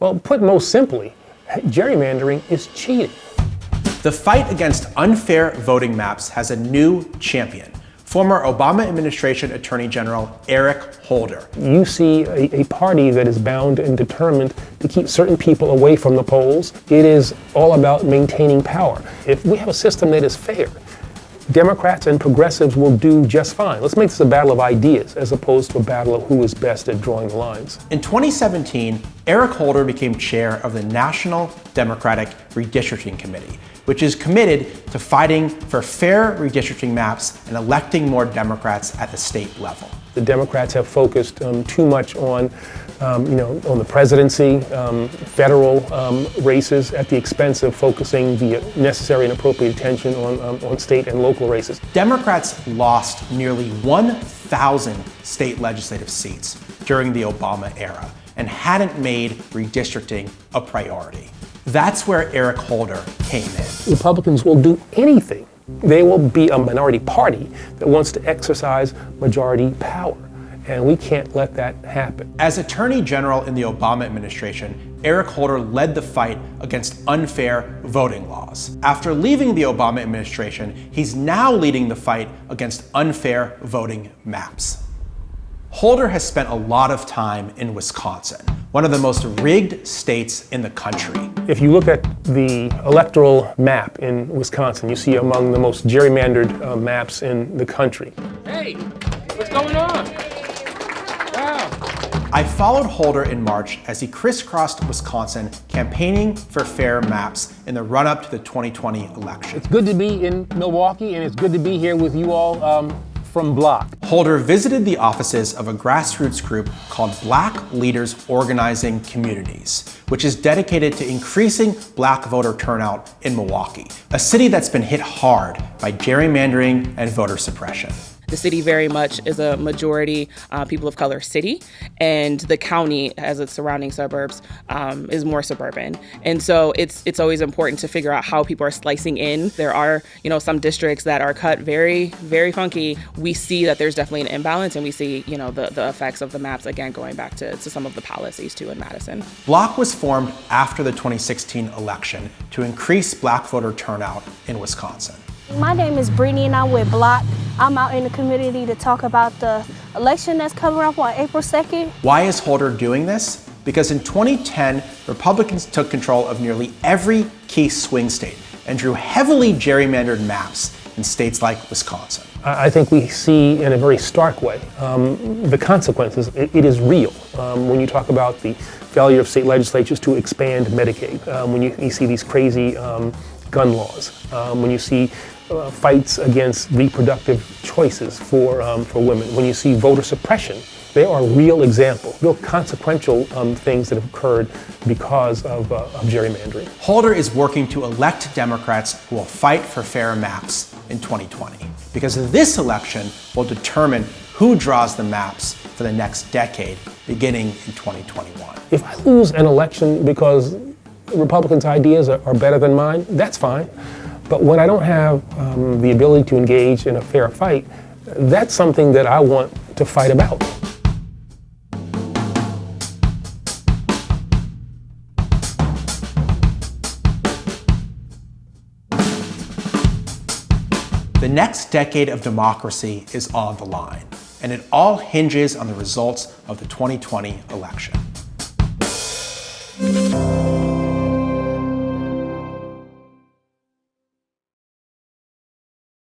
Well, put most simply, gerrymandering is cheating. The fight against unfair voting maps has a new champion, former Obama administration Attorney General Eric Holder. You see a party that is bound and determined to keep certain people away from the polls. It is all about maintaining power. If we have a system that is fair, Democrats and progressives will do just fine. Let's make this a battle of ideas as opposed to a battle of who is best at drawing the lines. In 2017, Eric Holder became chair of the National Democratic Redistricting Committee, which is committed to fighting for fair redistricting maps and electing more Democrats at the state level. The Democrats have focused too much on on the presidency, federal races at the expense of focusing the necessary and appropriate attention on state and local races. Democrats lost nearly 1,000 state legislative seats during the Obama era and hadn't made redistricting a priority. That's where Eric Holder came in. Republicans will do anything. They will be a minority party that wants to exercise majority power. And we can't let that happen. As Attorney General in the Obama administration, Eric Holder led the fight against unfair voting laws. After leaving the Obama administration, he's now leading the fight against unfair voting maps. Holder has spent a lot of time in Wisconsin, one of the most rigged states in the country. If you look at the electoral map in Wisconsin, you see among the most gerrymandered maps in the country. Hey, what's going on? Wow. I followed Holder in March as he crisscrossed Wisconsin campaigning for fair maps in the run-up to the 2020 election. It's good to be in Milwaukee, and it's good to be here with you all from BLOC. Holder visited the offices of a grassroots group called Black Leaders Organizing Communities, which is dedicated to increasing Black voter turnout in Milwaukee, a city that's been hit hard by gerrymandering and voter suppression. The city very much is a majority people of color city, and the county, as its surrounding suburbs, is more suburban. And so it's always important to figure out how people are slicing in. There are, some districts that are cut very, very funky. We see that there's definitely an imbalance, and we see, the effects of the maps, again, going back to some of the policies too in Madison. BLOC was formed after the 2016 election to increase Black voter turnout in Wisconsin. My name is Brittany and I'm with BLOC. I'm out in the community to talk about the election that's coming up on April 2nd. Why is Holder doing this? Because in 2010, Republicans took control of nearly every key swing state and drew heavily gerrymandered maps in states like Wisconsin. I think we see in a very stark way the consequences. It is real. When you talk about the failure of state legislatures to expand Medicaid, when you see these crazy gun laws, when you see fights against reproductive choices for women, when you see voter suppression, there are real examples, real consequential things that have occurred because of gerrymandering. Holder is working to elect Democrats who will fight for fair maps in 2020, because this election will determine who draws the maps for the next decade, beginning in 2021. If I lose an election because Republicans' ideas are better than mine, that's fine. But when I don't have the ability to engage in a fair fight, that's something that I want to fight about. The next decade of democracy is on the line, and it all hinges on the results of the 2020 election.